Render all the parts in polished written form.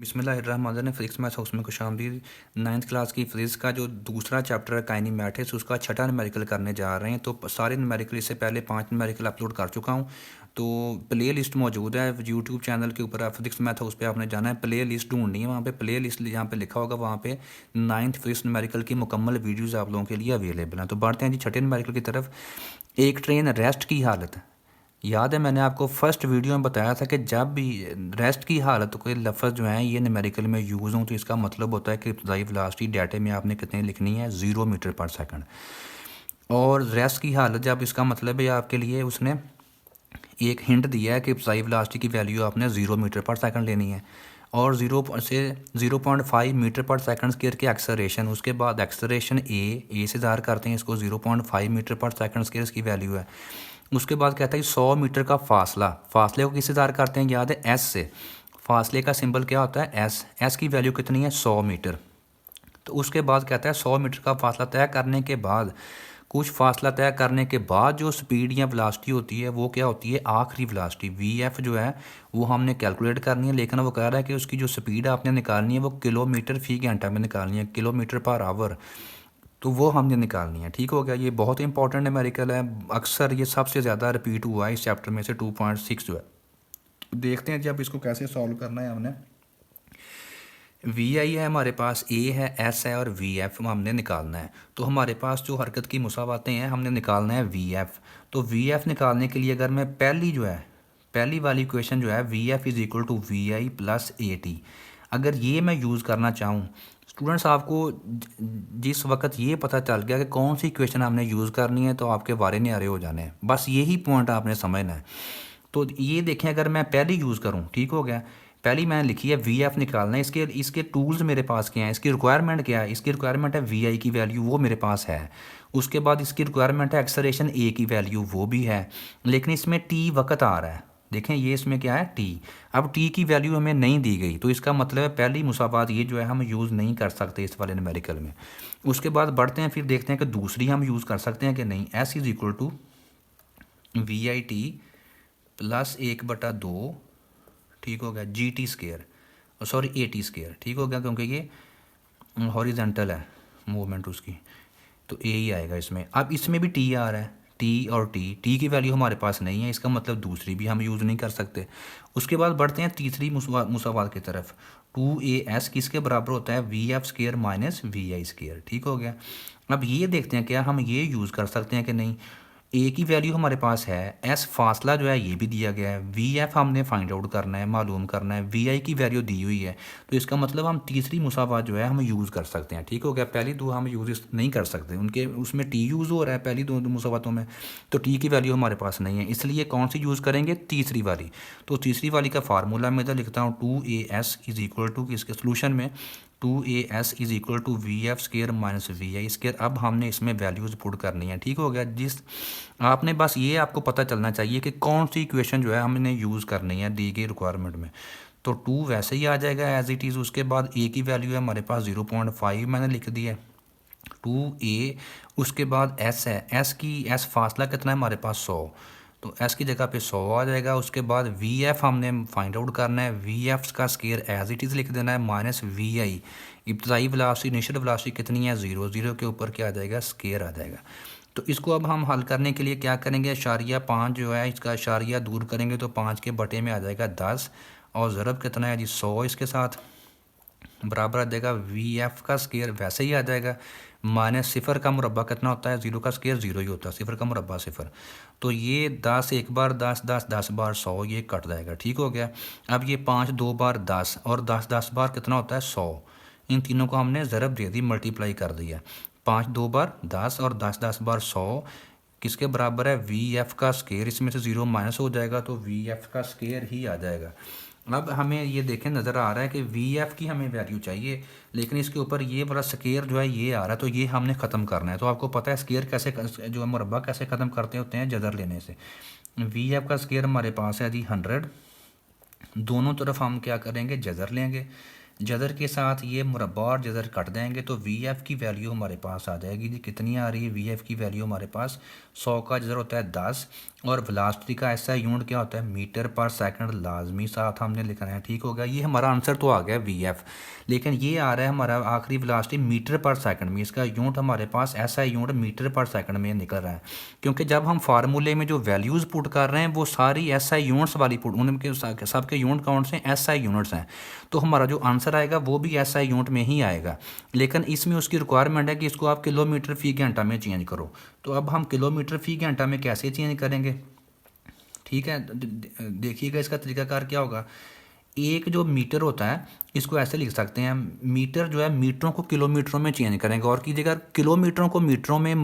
बिस्मिल्लाहिर्रहमानिर्रहीम। Physics maths house में खुशामदीद। 9th class की फिजिक्स का जो दूसरा चैप्टर है काइनेमैटिक्स, उसका छठा न्यूमेरिकल करने जा रहे हैं। तो सारे न्यूमेरिकल इससे पहले 5 न्यूमेरिकल अपलोड कर चुका हूँ। तो प्ले लिस्ट मौजूद है यूट्यूब चैनल के ऊपर। फिजिक्स मैथ हाउस पे आपने जाना है, प्ले लिस्ट ढूंढनी है। वहाँ पे प्ले लिस्ट जहाँ पे लिखा होगा वहाँ पे 9th फिजिक्स न्यूमेरिकल की मुकम्मल वीडियोज़ आप लोगों के लिए अवेलेबल हैं। तो बढ़ते हैं जी छठे न्यूमेरिकल की तरफ। एक ट्रेन रेस्ट की हालत। याद है मैंने आपको फर्स्ट वीडियो में बताया था कि जब भी रेस्ट की हालत कोई लफ्ज़ जो है ये न्यूमेरिकल में यूज़ हों तो इसका मतलब होता है कि इब्तदाई वेलोसिटी डाटे में आपने कितनी लिखनी है, 0 मीटर पर सेकंड। और रेस्ट की हालत जब इसका मतलब है आपके लिए उसने एक हिंट दिया है कि इब्तदाई वेलोसिटी की वैल्यू आपने 0 मीटर पर सेकंड लेनी है। और 0 से 0.5 मीटर पर सेकंड स्केयर की एक्सलेरेशन, उसके बाद एक्सलेरेशन ए से ज़ाहिर करते हैं इसको, 0.5 मीटर पर सेकंड स्केयर इसकी वैल्यू है। उसके बाद कहता है 100 मीटर का फासला, फासले को किससे ज़ाहिर करते हैं, याद है एस से। फासले का सिंबल क्या होता है, एस की वैल्यू कितनी है, 100 मीटर। तो उसके बाद कहता है 100 मीटर का फासला तय करने के बाद, कुछ फासला तय करने के बाद जो स्पीड या वेलोसिटी होती है वो क्या होती है, आखिरी वेलोसिटी वी एफ जो है वो हमने कैलकुलेट करनी है। लेकिन वो कह रहा है कि उसकी जो स्पीड आपने निकालनी है वो किलोमीटर फी घंटा में निकालनी है, किलोमीटर पर आवर। तो वो हमने निकालनी है। ठीक हो गया। ये बहुत इंपॉर्टेंट न्यूमेरिकल है, अक्सर ये सबसे ज़्यादा रिपीट हुआ है इस चैप्टर में से 2.6 जो है। देखते हैं जी अब इसको कैसे सॉल्व करना है हमने। वी आई है हमारे पास, ए है, एस है और वी एफ हमने निकालना है। तो हमारे पास जो हरकत की मुसावातें हैं हमने निकालना है वी एफ। तो वी एफ निकालने के लिए अगर मैं पहली वाली इक्वेशन जो है V F is equal to V I plus A T, अगर ये मैं यूज़ करना चाहूँ स्टूडेंट्स, आपको जिस वक्त ये पता चल गया कि कौन सी इक्वेशन हमने यूज़ करनी है तो आपके वारे न्यारे हो जाने हैं। बस यही पॉइंट आपने समझना है। तो ये देखें, अगर मैं पहली यूज़ करूँ, ठीक हो गया, पहली मैंने लिखी है वी एफ निकालना है। इसके इसके टूल्स मेरे पास क्या हैं, इसकी रिक्वायरमेंट क्या है, इसकी रिक्वायरमेंट है वी आई की वैल्यू, वो मेरे पास है। उसके बाद इसकी रिक्वायरमेंट है एक्सलेरेशन ए की वैल्यू, वो भी है। लेकिन इसमें टी वक्त आ रहा है, देखें ये इसमें क्या है टी। अब टी की वैल्यू हमें नहीं दी गई, तो इसका मतलब है पहली मुसावात ये जो है हम यूज़ नहीं कर सकते इस वाले न्यूमेरिकल में। उसके बाद बढ़ते हैं, फिर देखते हैं कि दूसरी हम यूज़ कर सकते हैं कि नहीं। S is equal to V I T plus 1/2, ठीक हो गया, G T square, sorry A T square, ठीक हो गया, क्योंकि ये हॉरिजेंटल है मूवमेंट उसकी, तो ए ही आएगा इसमें। अब इसमें भी टी आ रहा है, टी और टी की वैल्यू हमारे पास नहीं है, इसका मतलब दूसरी भी हम यूज़ नहीं कर सकते। उसके बाद बढ़ते हैं तीसरी मुसावात की तरफ। 2AS किसके बराबर होता है, V F square minus V I square, ठीक हो गया। अब ये देखते हैं क्या हम ये यूज़ कर सकते हैं कि नहीं। ए की वैल्यू हमारे पास है, एस फासला जो है ये भी दिया गया है, वी एफ हमने फाइंड आउट करना है, मालूम करना है, वी आई की वैल्यू दी हुई है। तो इसका मतलब हम तीसरी मुसावात जो है हम यूज़ कर सकते हैं, ठीक हो गया। पहली दो हम यूज़ नहीं कर सकते, उनके उसमें टी यूज़ हो रहा है पहली दो मुसावातों में, तो टी की वैल्यू हमारे पास नहीं है, इसलिए कौन सी यूज़ करेंगे, तीसरी वाली। तो तीसरी वाली का फार्मूला मैं इधर लिखता हूँ, 2AS इज़ इक्वल टू किसके सोल्यूशन में, 2AS is equal to V F square minus V I square. अब हमने इसमें वैल्यूज़ पुट करनी है, ठीक हो गया। जिस आपने बस ये आपको पता चलना चाहिए कि कौन सी इक्वेशन जो है हमने यूज़ करनी है दी गई रिक्वायरमेंट में। तो 2 वैसे ही आ जाएगा एज इट इज़। उसके बाद ए की वैल्यू है हमारे पास 0.5 मैंने लिख दिया है, 2A। उसके बाद एस है, एस फासला कितना है हमारे पास, 100, तो एस की जगह पे 100 आ जाएगा। उसके बाद वी एफ हमने फाइंड आउट करना है, वी एफ का स्केयर एज इट इज़ लिख देना है माइनस वी आई। इब्तदाई वेलोसिटी इनिशियल वेलोसिटी कितनी है, 0, 0 के ऊपर क्या आ जाएगा, स्केयर आ जाएगा। तो इसको अब हम हल करने के लिए क्या करेंगे, अशारिया 5 जो है इसका अशारिया दूर करेंगे तो 5 के बटे में आ जाएगा 10, और ज़रब कितना है जी, 100 इसके साथ बराबर आ जाएगा वी एफ का स्केयर वैसे ही आ जाएगा माइनस सिफर का मुरब्बा कितना होता है, 0 का स्केयर 0 ही होता है, सिफर का मुरब्बा सिफर। तो ये 10 एक बार 10, 10 10 बार 100, ये कट जाएगा, ठीक हो गया। अब ये 5 2 बार 10 और 10 10 बार कितना होता है, 100। इन तीनों को हमने ज़रब दे दी, मल्टीप्लाई कर दिया। 5 2 बार 10 और 10 10 बार 100 किसके बराबर है, वी एफ का स्केयर। इसमें से 0 माइनस हो जाएगा तो वी एफ का स्केयर ही आ जाएगा। अब हमें ये देखें नज़र आ रहा है कि वी एफ की हमें वैल्यू चाहिए, लेकिन इसके ऊपर ये बड़ा स्केयर जो है ये आ रहा है, तो ये हमने ख़त्म करना है। तो आपको पता है स्केयर कैसे जो है मुरब्बा कैसे ख़त्म करते होते हैं, जदर लेने से। वी एफ का स्केयर हमारे पास है जी 100, दोनों तरफ हम क्या करेंगे, जदर लेंगे। जदर के साथ ये मुरब्बा और जदर कट देंगे तो वी एफ की वैल्यू हमारे पास आ जाएगी जी, कितनी आ रही है, वी एफ की वैल्यू हमारे पास 100 का जदर होता है 10, और वेलोसिटी का ऐसा यूनिट क्या होता है, मीटर पर सेकंड लाजमी साथ हमने लिखना है। ठीक हो गया, ये हमारा आंसर तो आ गया वीएफ, लेकिन ये आ रहा है हमारा आखिरी वेलोसिटी मीटर पर सेकंड में। इसका यूनिट हमारे पास ऐसा यूनिट मीटर पर सेकंड में निकल रहा है, क्योंकि जब हम फार्मूले में जो वैल्यूज़ पुट कर रहे हैं वो सारी एसआई यूनिट्स वाली पुट, उनके सबके यूनिट काउंट्स हैं एसआई यूनिट्स हैं, तो हमारा जो आंसर आएगा वो भी एसआई यूनिट में ही आएगा। लेकिन इसमें उसकी रिक्वायरमेंट है कि इसको आप किलोमीटर फी घंटा में चेंज करो। तो अब हम किलोमीटर फी घंटा में कैसे चेंज करेंगे, ठीक है, देखिएगा इसका तरीकाकार क्या होगा। एक जो मीटर होता है इसको ऐसे लिख सकते हैं, मीटर जो है मीटरों को किलोमीटरों में चेंज करेंगे, और कीजिएगा किलोमीटरों को मीटरों में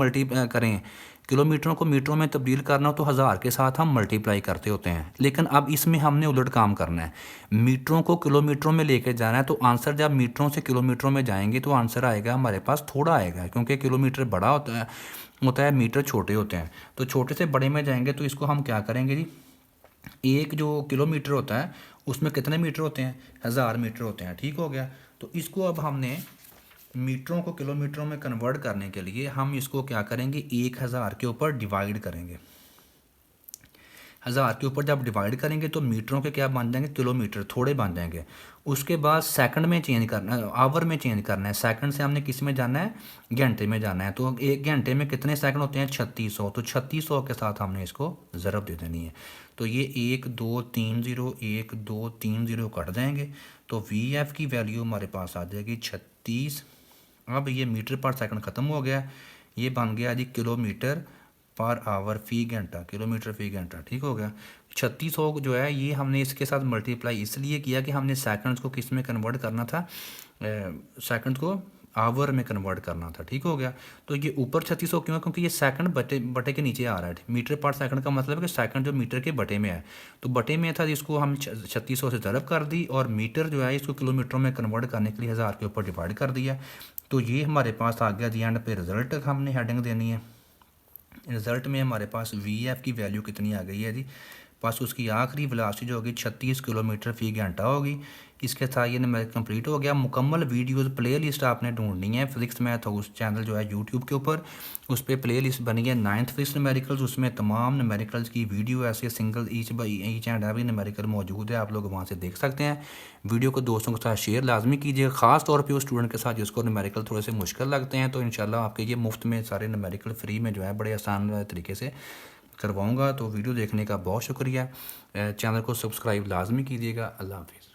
करें, किलोमीटरों को मीटरों में तब्दील करना हो तो हज़ार के साथ हम मल्टीप्लाई करते होते हैं। लेकिन अब इसमें हमने उलट काम करना है, मीटरों को किलोमीटरों में लेके जाना है। तो आंसर जब मीटरों से किलोमीटरों में जाएंगे तो आंसर आएगा हमारे पास थोड़ा आएगा, क्योंकि किलोमीटर बड़ा होता है मीटर छोटे होते हैं। तो छोटे से बड़े में जाएंगे तो इसको हम क्या करेंगे जी, एक जो किलोमीटर होता है उसमें कितने मीटर होते हैं, 1000 मीटर होते हैं। ठीक हो गया, तो इसको अब हमने मीटरों को किलोमीटरों में कन्वर्ट करने के लिए हम इसको क्या करेंगे, 1000 के ऊपर डिवाइड करेंगे। 1000 के ऊपर जब डिवाइड करेंगे तो मीटरों के क्या बन जाएंगे, किलोमीटर थोड़े बन जाएंगे। उसके बाद सेकंड में चेंज करना है, आवर में चेंज करना है। सेकंड से हमने किस में जाना है, घंटे में जाना है। तो एक घंटे में कितने सेकंड होते हैं, 3600। तो 3600 के साथ हमने इसको ज़रब दे देनी है। तो ये 1 2 3 0 1 2 3 0 कट जाएंगे, तो वी एफ की वैल्यू हमारे पास आ जाएगी 36। अब ये मीटर पर सेकंड ख़त्म हो गया, ये बन गया जी किलोमीटर पर आवर फी घंटा, किलोमीटर फी घंटा। ठीक हो गया, 3600 जो है ये हमने इसके साथ मल्टीप्लाई इसलिए किया कि हमने सेकंड्स को किस में कन्वर्ट करना था, सेकंड को आवर में कन्वर्ट करना था। ठीक हो गया, तो ये ऊपर 3600 क्यों है, क्योंकि ये सेकंड बटे के नीचे आ रहा है। मीटर पर सेकंड का मतलब है कि सेकंड जो मीटर के बटे में है, तो बटे में था इसको हम 3600 से ज़रब कर दी, और मीटर जो है इसको किलोमीटरों में कन्वर्ट करने के लिए 1000 के ऊपर डिवाइड कर दिया। तो ये हमारे पास आ गया जी एंड पे रिज़ल्ट हमने हेडिंग देनी है। रिज़ल्ट में हमारे पास वी एफ की वैल्यू कितनी आ गई है जी, पास उसकी आखिरी वेलोसिटी जो होगी 36 किलोमीटर फी घंटा होगी। इसके साथ ये नंबर कंप्लीट हो गया। मुकम्मल वीडियोस प्ले लिस्ट आपने ढूंढनी है फिजिक्स मैथ उस चैनल जो है यूट्यूब के ऊपर, उस पर प्ले लिस्ट बनी है 9th फिजिक्स न्यूमेरिकल्स। उसमें तमाम न्यूमेरिकल्स की वीडियो ऐसे single each and every numerical मौजूद है, आप लोग वहाँ से देख सकते हैं। वीडियो को दोस्तों के साथ शेयर लाजमी कीजिए, ख़ास तौर पर उस स्टूडेंट के साथ जिसको न्यूमेरिकल थोड़े से मुश्किल लगते हैं। तो इंशाल्लाह आपके ये मुफ्त में सारे न्यूमेरिकल फ्री में जो है बड़े आसान तरीके से करवाऊँगा। तो वीडियो देखने का बहुत शुक्रिया, चैनल को सब्सक्राइब लाजमी कीजिएगा। अल्लाह हाफिज़।